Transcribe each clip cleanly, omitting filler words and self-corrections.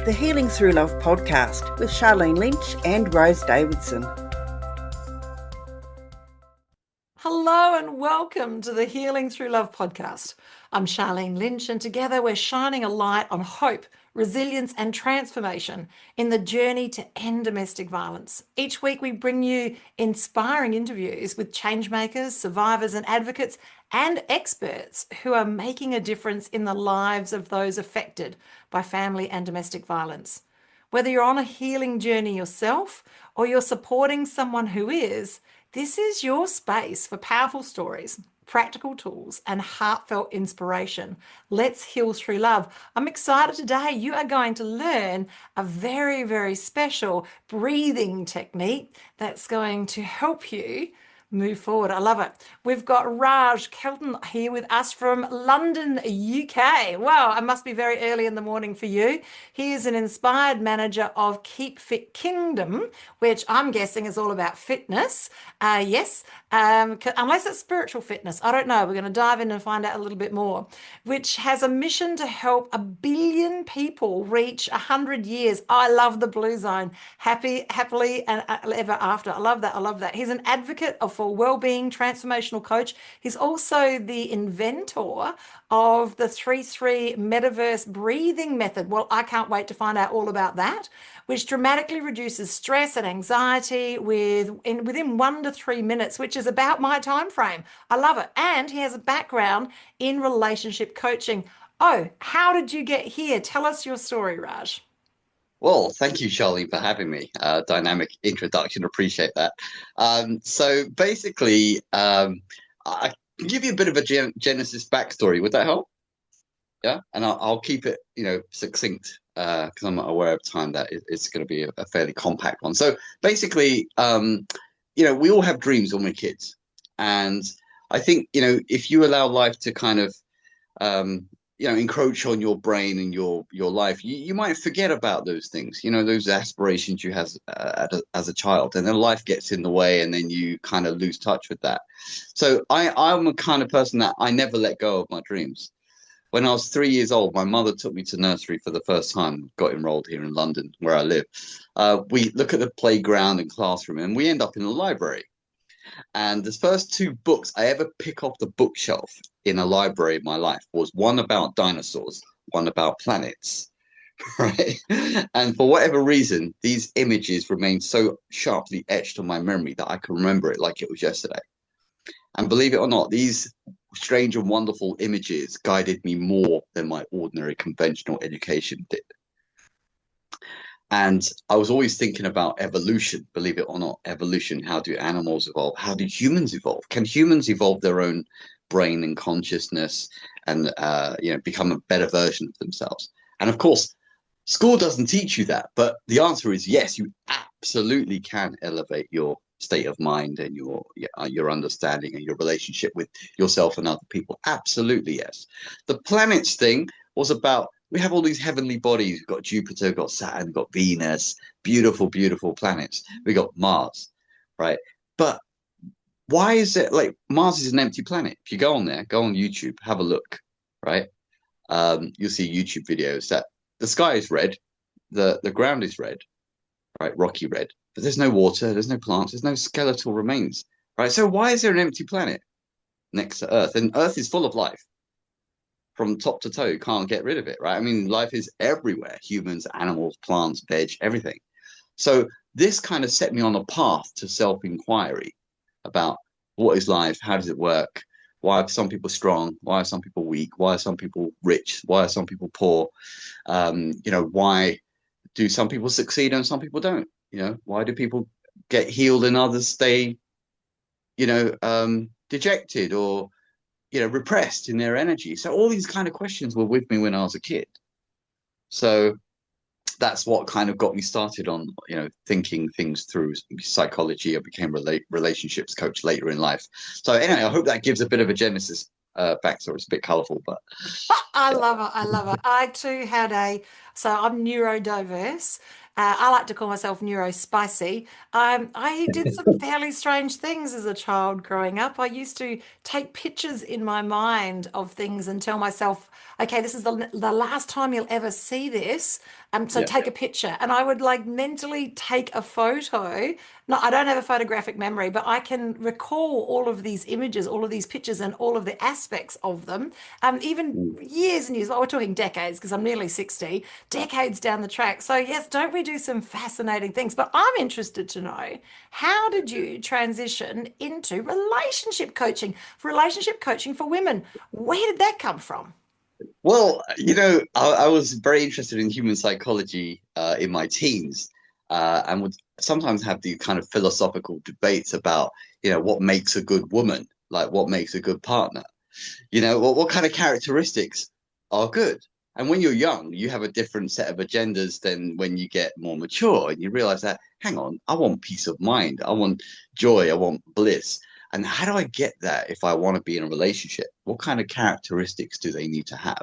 the Healing Through Love podcast with Sharlene Lynch and Rose Davidson. Hello and welcome to the Healing Through Love podcast. I'm Sharlene Lynch, and together we're shining a light on hope, resilience and transformation in the journey to end domestic violence. Each week we bring you inspiring interviews with changemakers, survivors and advocates and experts who are making a difference in the lives of those affected by family and domestic violence. Whether you're on a healing journey yourself or you're supporting someone who is, this is your space for powerful stories, practical tools, and heartfelt inspiration. Let's heal through love. I'm excited today. You are going to learn a very, very special breathing technique that's going to help you move forward. I love it. We've got Raj Khedun here with us from London, UK. Wow, it must be very early in the morning for you. He is an inspired manager of Keep Fit Kingdom, which I'm guessing is all about fitness. Yes, unless it's spiritual fitness. I don't know. We're going to dive in and find out a little bit more, which has a mission to help 1 billion people reach 100 years. I love the blue zone. Happily, and ever after. I love that. I love that. He's an advocate for wellbeing, transformational coach. He's also the inventor of the 3-3 metaverse breathing method. Well, I can't wait to find out all about that, which dramatically reduces stress and anxiety within 1 to 3 minutes, which is about my time frame. I love it. And he has a background in relationship coaching. Oh, how did you get here? Tell us your story, Raj. Well, thank you, Charlie, for having me. Dynamic introduction, appreciate that. So basically, I can give you a bit of a Genesis backstory. Would that help? Yeah, and I'll keep it, succinct because I'm aware of time that it's going to be a fairly compact one. So basically, we all have dreams when we're kids, and I think if you allow life to kind of encroach on your brain and your life, you might forget about those things, those aspirations you have as a child, and then life gets in the way and then you kind of lose touch with that. So I'm a kind of person that I never let go of my dreams. When I was 3 years old, my mother took me to nursery for the first time, got enrolled here in London where I live. We look at the playground and classroom and we end up in the library. And the first 2 books I ever pick off the bookshelf in a library in my life was one about dinosaurs, one about planets, right? And for whatever reason, these images remain so sharply etched on my memory that I can remember it like it was yesterday. And believe it or not, these strange and wonderful images guided me more than my ordinary conventional education did. And I was always thinking about evolution, believe it or not, evolution. How do animals evolve? How do humans evolve? Can humans evolve their own brain and consciousness and, become a better version of themselves? And of course, school doesn't teach you that. But the answer is yes, you absolutely can elevate your state of mind and your understanding and your relationship with yourself and other people. Absolutely, yes. The planets thing was about, we have all these heavenly bodies. We've got Jupiter, we've got Saturn, we've got Venus, beautiful, beautiful planets. We got Mars, right? But why is it like Mars is an empty planet? If you go on there, go on YouTube, have a look, right? You'll see YouTube videos that the sky is red, the ground is red, right? Rocky red, but there's no water, there's no plants, there's no skeletal remains, right? So why is there an empty planet next to Earth? And Earth is full of life. From top to toe, you can't get rid of it, right? I mean, life is everywhere. Humans, animals, plants, veg, everything. So this kind of set me on a path to self-inquiry about what is life, how does it work, why are some people strong, why are some people weak, why are some people rich, why are some people poor, why do some people succeed and some people don't, why do people get healed and others stay, dejected or repressed in their energy. So all these kind of questions were with me when I was a kid. So that's what kind of got me started on, thinking things through psychology. I became a relationships coach later in life. So anyway, I hope that gives a bit of a genesis backstory. It's a bit colorful, but I love it. I love it. I too so I'm neurodiverse. I like to call myself neurospicy. I did some fairly strange things as a child growing up. I used to take pictures in my mind of things and tell myself, okay, this is the last time you'll ever see this. So take a picture, and I would like mentally take a photo. No, I don't have a photographic memory, but I can recall all of these images, all of these pictures, and all of the aspects of them. Even Mm. years and years, well, we're talking decades because I'm nearly 60, decades down the track. So yes, don't we do some fascinating things? But I'm interested to know, how did you transition into relationship coaching for women? Where did that come from? Well, I was very interested in human psychology in my teens, and would sometimes have these kind of philosophical debates about, what makes a good woman, like what makes a good partner. What kind of characteristics are good? And when you're young, you have a different set of agendas than when you get more mature and you realize that, hang on, I want peace of mind, I want joy, I want bliss. And how do I get that if I want to be in a relationship? What kind of characteristics do they need to have?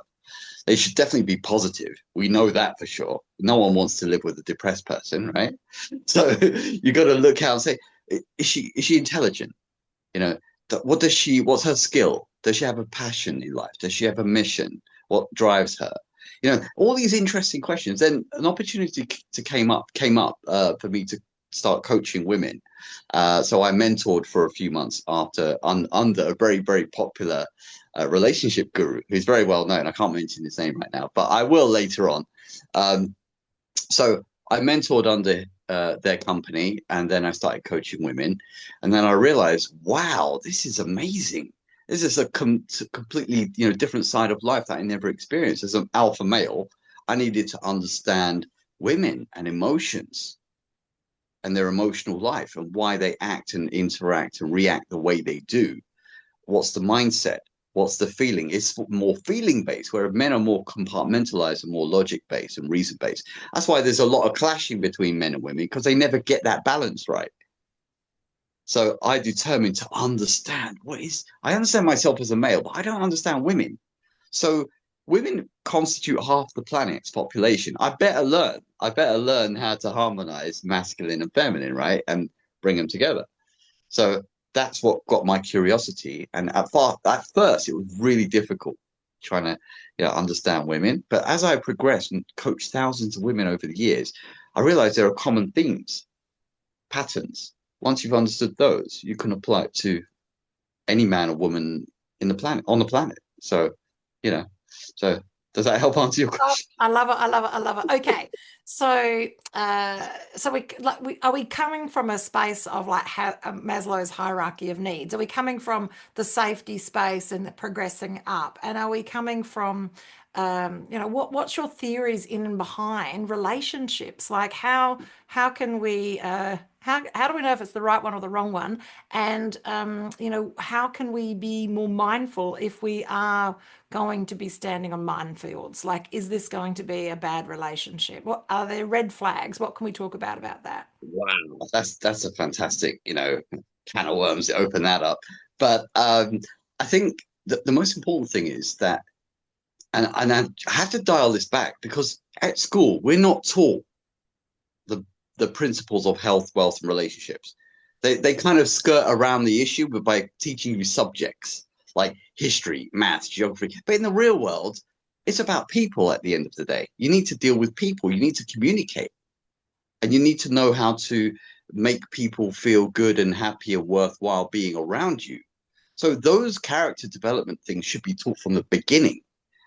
They should definitely be positive. We know that for sure. No one wants to live with a depressed person, right? So you got to look out and say, is she intelligent? You know, what's her skill? Does she have a passion in life? Does she have a mission? What drives her? All these interesting questions. Then an opportunity came up for me to start coaching women. So I mentored for a few months under a very, very popular relationship guru who's very well known. I can't mention his name right now, but I will later on. So I mentored under their company, and then I started coaching women, and then I realized, wow, this is amazing. This is a completely different side of life that I never experienced. As an alpha male, I needed to understand women and emotions and their emotional life and why they act and interact and react the way they do. What's the mindset? What's the feeling? It's more feeling based, where men are more compartmentalized and more logic based and reason based. That's why there's a lot of clashing between men and women, because they never get that balance right. So I determined to understand I understand myself as a male, but I don't understand women. So women constitute half the planet's population. I better learn. I better learn how to harmonize masculine and feminine, right? And bring them together. So that's what got my curiosity. And at first, it was really difficult trying to understand women. But as I progressed and coached thousands of women over the years, I realized there are common themes, patterns. Once you've understood those, you can apply it to any man or woman on the planet. So, you know, so does that help answer your Oh, question? I love it. I love it. I love it. Okay. So, are we coming from a space of like Maslow's hierarchy of needs? Are we coming from the safety space and the progressing up? And are we coming from, what's your theories in and behind relationships? Like how can we how do we know if it's the right one or the wrong one? And how can we be more mindful if we are going to be standing on minefields? Like, is this going to be a bad relationship? What are there red flags? What can we talk about that? Wow, that's a fantastic, can of worms to open that up. But I think the most important thing is that, and I have to dial this back, because at school we're not taught the the principles of health, wealth, and relationships. They kind of skirt around the issue, but by teaching you subjects like history, maths, geography. But in the real world, it's about people at the end of the day. You need to deal with people, you need to communicate, and you need to know how to make people feel good and happy and worthwhile being around you. So those character development things should be taught from the beginning.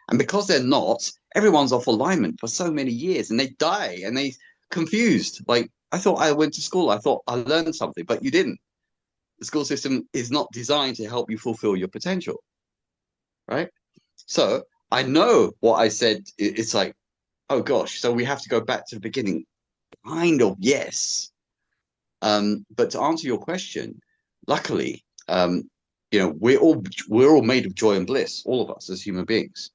And because they're not, everyone's off alignment for so many years, and they die and they confused. Like, I thought I went to school, I thought I learned something, but you didn't. The school system is not designed to help you fulfill your potential, right? So I know what I said. It's like, oh gosh, so we have to go back to the beginning. Kind of, yes. But to answer your question, luckily, we're all made of joy and bliss, all of us as human beings.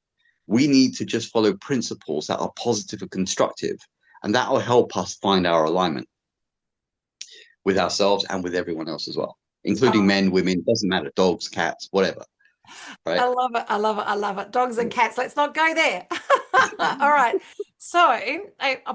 We need to just follow principles that are positive and constructive, and that will help us find our alignment with ourselves and with everyone else as well, including Oh, men, women, doesn't matter, dogs, cats, whatever, I right? love it. I love it. I love it. Dogs and cats. Let's not go there. All right. So,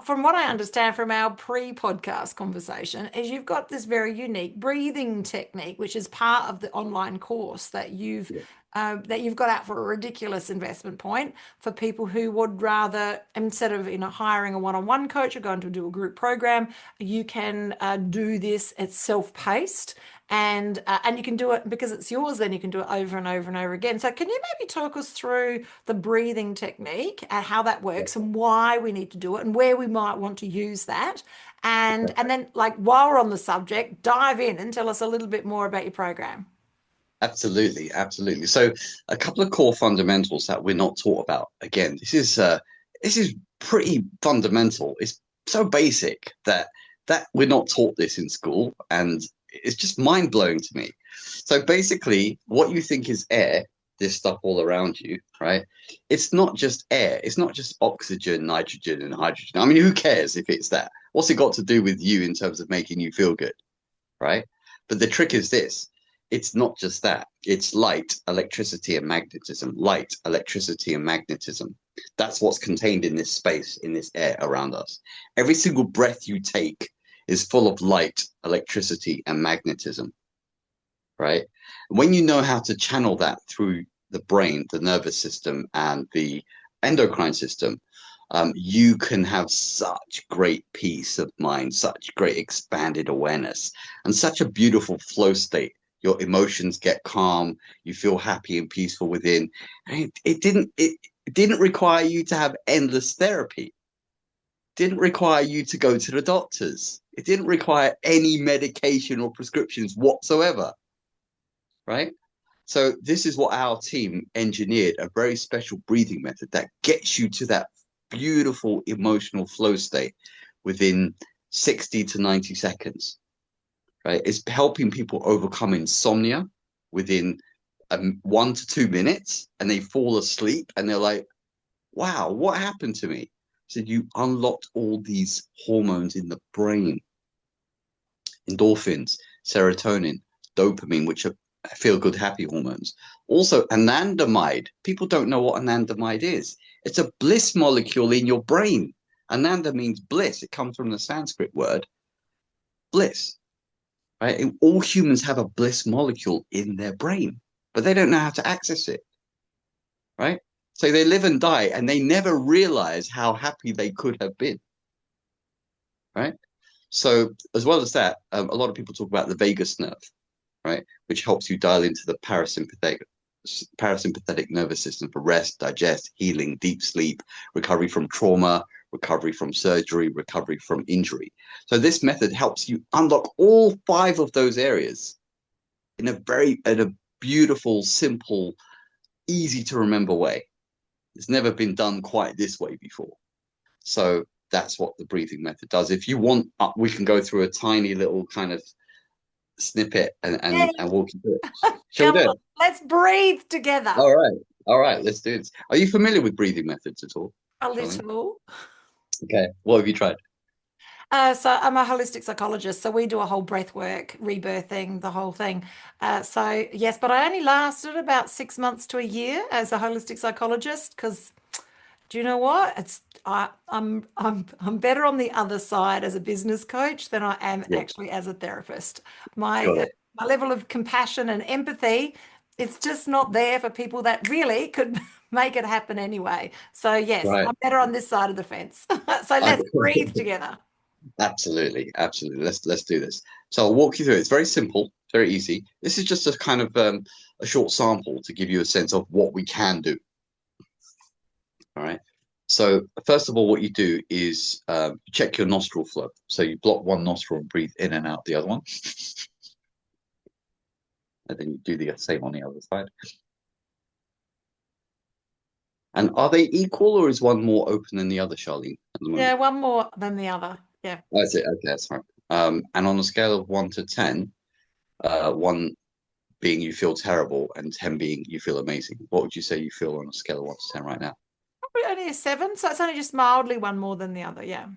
from what I understand from our pre-podcast conversation, is you've got this very unique breathing technique, which is part of the online course that you've got out for a ridiculous investment point for people who would rather, instead of hiring a one-on-one coach or going to do a group program, you can do this. It's self-paced. And you can do it because it's yours, then you can do it over and over and over again. So can you maybe talk us through the breathing technique and how that works and why we need to do it and where we might want to use that? And then like while we're on the subject, dive in and tell us a little bit more about your program. Absolutely, absolutely. So a couple of core fundamentals that we're not taught about. Again, this is pretty fundamental. It's so basic that we're not taught this in school, and it's just mind blowing to me. So basically, what you think is air, this stuff all around you, right? It's not just air. It's not just oxygen, nitrogen, and hydrogen. I mean, who cares if it's that? What's it got to do with you in terms of making you feel good, right? But the trick is this. It's not just that. It's light, electricity, and magnetism. Light, electricity, and magnetism. That's what's contained in this space, in this air around us. Every single breath you take is full of light, electricity, and magnetism, right? When you know how to channel that through the brain, the nervous system, and the endocrine system, you can have such great peace of mind, such great expanded awareness, and such a beautiful flow state. Your emotions get calm, you feel happy and peaceful within. And it didn't require you to have endless therapy. Didn't require you to go to the doctors. It didn't require any medication or prescriptions whatsoever, right? So this is what our team engineered, a very special breathing method that gets you to that beautiful emotional flow state within 60 to 90 seconds, right? It's helping people overcome insomnia within 1 to 2 minutes, and they fall asleep and they're like, wow, what happened to me? So you unlocked all these hormones in the brain, endorphins, serotonin, dopamine, which are feel good, happy hormones. Also, anandamide. People don't know what anandamide is. It's a bliss molecule in your brain. Ananda means bliss. It comes from the Sanskrit word bliss, right? And all humans have a bliss molecule in their brain, but they don't know how to access it, right? So they live and die and they never realize how happy they could have been, right? So, as well as that, a lot of people talk about the vagus nerve, right, which helps you dial into the parasympathetic nervous system for rest, digest, healing, deep sleep, recovery from trauma, recovery from surgery, recovery from injury. So this method helps you unlock all five of those areas in a beautiful, simple, easy to remember way. It's never been done quite this way before. So that's what the breathing method does. If you want, we can go through a tiny little kind of snippet and walk you through it. Shall we Come do on, it? let's breathe together. All right. All right, let's do this. Are you familiar with breathing methods at all, A Charlene? little. Okay. What have you tried? So I'm a holistic psychologist, so we do a whole breath work, rebirthing, the whole thing. So yes, but I only lasted about 6 months to a year as a holistic psychologist because do you know what? I'm better on the other side as a business coach than I am Yeah, actually as a therapist. My got it. my level of compassion and empathy, it's just not there for people that really could make it happen anyway. So yes, Right. I'm better on this side of the fence. So I, let's breathe together. absolutely, absolutely. Let's do this. So I'll walk you through it. It's very simple, very easy. This is just a kind of a short sample to give you a sense of what we can do. All right. So first of all, what you do is check your nostril flow. So you block one nostril and breathe in and out the other one, and then you do the same on the other side. And are they equal, or is one more open than the other, Charlene, at the Yeah, moment? one more than the other. Yeah. That's it. Okay, that's right. And on a scale of 1 to 10, one being you feel terrible and 10 being you feel amazing, what would you say you feel on a scale of 1 to 10 right now? Probably only a seven, so it's only just mildly one more than the other. Yeah.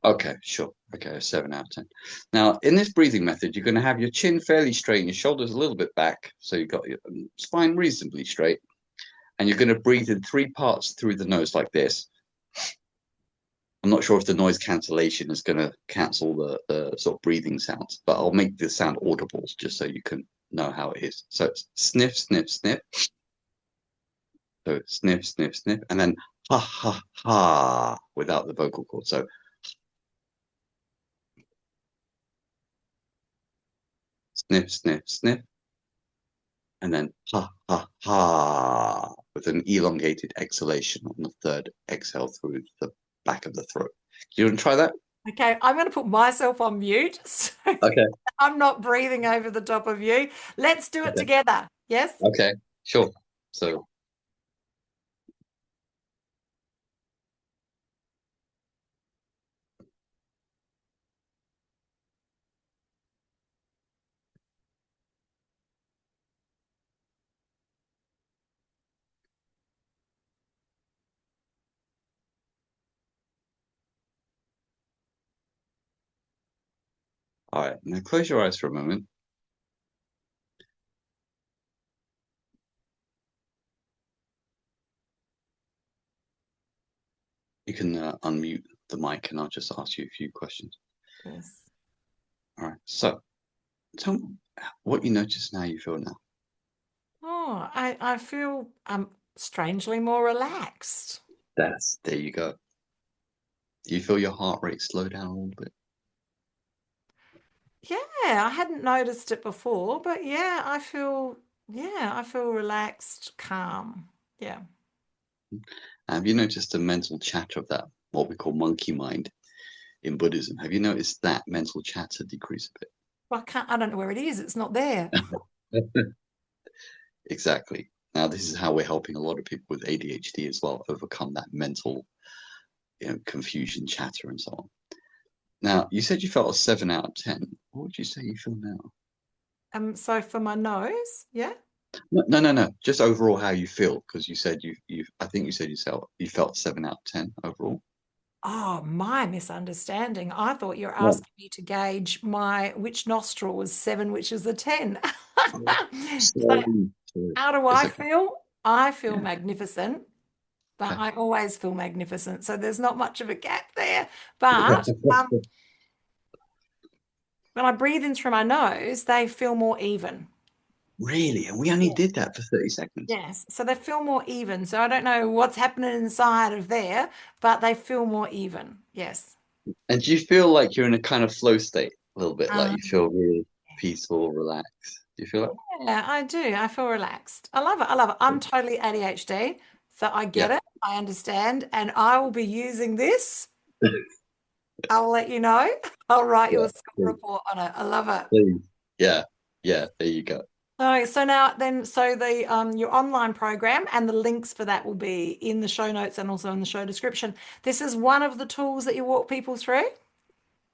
Okay, sure. Okay, a 7 out of 10. Now, in this breathing method, you're going to have your chin fairly straight and your shoulders a little bit back. So you've got your spine reasonably straight. And you're going to breathe in three parts through the nose like this. I'm not sure if the noise cancellation is going to cancel the sort of breathing sounds, but I'll make the sound audible just so you can know how it is. So it's sniff, sniff, sniff. So sniff, sniff, sniff, and then ha ha ha without the vocal cord. So sniff, sniff, sniff, and then ha ha ha with an elongated exhalation on the third exhale through the back of the throat. You want to try that? Okay, I'm going to put myself on mute so Okay. I'm not breathing over the top of you. Let's do it Okay. together. Yes? Okay. Sure. So all right, now close your eyes for a moment. You can unmute the mic and I'll just ask you a few questions. Yes. All right. So tell me what you notice now you feel now. Oh, I feel strangely more relaxed. There you go. Do you feel your heart rate slow down a little bit? Yeah, I hadn't noticed it before, but I feel relaxed, calm. Yeah. Have you noticed the mental chatter of that, what we call monkey mind in Buddhism? Have you noticed that mental chatter decrease a Well, I don't know where it is. It's not there. bit? Exactly. Now, this is how we're helping a lot of people with ADHD as well overcome that mental, confusion, chatter, and so on. Now, you said you felt a 7 out of 10. What would you say you feel now? So for my nose, yeah. No, no, no, no. Just overall, how you feel? Because you said I think you said you felt 7 out of 10 overall. Oh, my misunderstanding. I thought you were No. asking me to gauge which nostril was 7, which is a 10. So Sorry. Sorry. how do It's I okay. feel? I feel Yeah. magnificent, but Okay. I always feel magnificent. So there's not much of a gap there. But when I breathe in through my nose, they feel more even. Really? And we only Yes. did that for 30 seconds. Yes. So they feel more even. So I don't know what's happening inside of there, but they feel more even. Yes. And do you feel like you're in a kind of flow state a little bit, like you Um, feel really peaceful, relaxed? Do you feel that? yeah, I do. I feel relaxed. I love it. I love it. I'm totally ADHD, so I get Yeah. it. I understand. And I will be using this. I'll let you know. I'll write you Yeah. a school report on it. I love it. Please. Yeah. Yeah. There you go. So now then, so the your online program and the links for that will be in the show notes and also in the show description. This is one of the tools that you walk people through.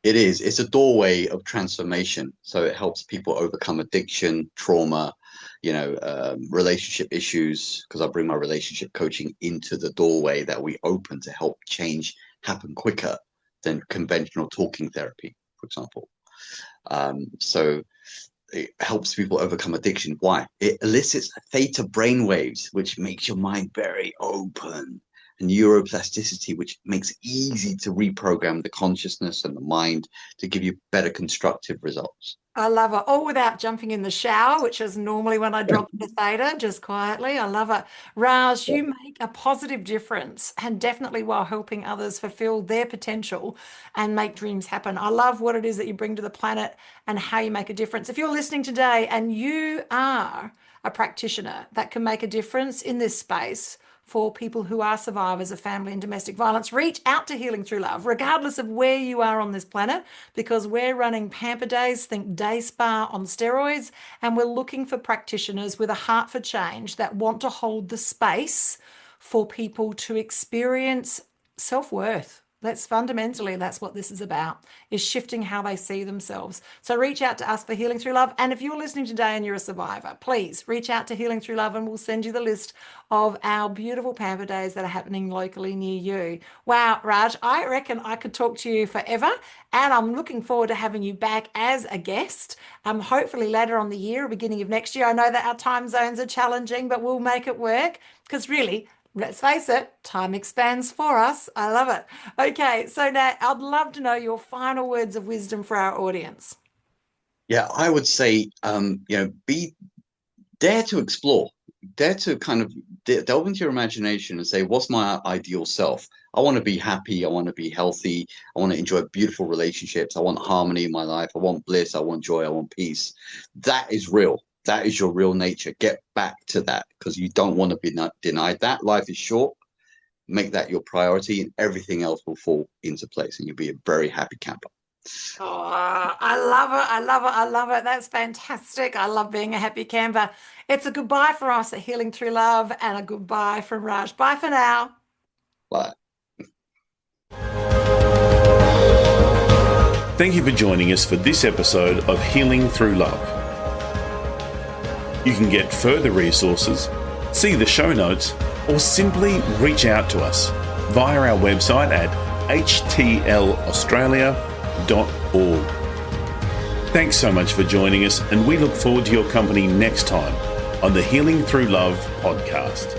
It is. It's a doorway of transformation. So it helps people overcome addiction, trauma, relationship issues. Because I bring my relationship coaching into the doorway that we open to help change happen quicker than conventional talking therapy, for example. So it helps people overcome addiction. Why? It elicits theta brainwaves, which makes your mind very open, and neuroplasticity, which makes it easy to reprogram the consciousness and the mind to give you better constructive results. I love it. All without jumping in the shower, which is normally when I drop the theta, just quietly. I love it. Raj, you make a positive difference and definitely while helping others fulfill their potential and make dreams happen. I love what it is that you bring to the planet and how you make a difference. If you're listening today and you are a practitioner that can make a difference in this space, for people who are survivors of family and domestic violence, reach out to Healing Through Love, regardless of where you are on this planet, because we're running Pamper Days, think day spa on steroids, and we're looking for practitioners with a heart for change that want to hold the space for people to experience self-worth. That's what this is about, is shifting how they see themselves. So reach out to us for Healing Through Love. And if you're listening today and you're a survivor, please reach out to Healing Through Love and we'll send you the list of our beautiful Pamper Days that are happening locally near you. Wow, Raj, I reckon I could talk to you forever. And I'm looking forward to having you back as a guest, hopefully later on the year or beginning of next year. I know that our time zones are challenging, but we'll make it work because really, Let's face it, time expands for us. I love it. Okay, so now I'd love to know your final words of wisdom for our audience. Yeah, I would say, be dare to explore, dare to kind of delve into your imagination and say, what's my ideal self? I want to be happy. I want to be healthy. I want to enjoy beautiful relationships. I want harmony in my life. I want bliss. I want joy. I want peace. That is real. That is your real nature. Get back to that because you don't want to be denied that. Life is short. Make that your priority and everything else will fall into place and you'll be a very happy camper. Oh, I love it. I love it. I love it. That's fantastic. I love being a happy camper. It's a goodbye for us at Healing Through Love and a goodbye from Raj. Bye for now. Bye. Thank you for joining us for this episode of Healing Through Love. You can get further resources, see the show notes, or simply reach out to us via our website at htlaustralia.org. Thanks so much for joining us, and we look forward to your company next time on the Healing Through Love podcast.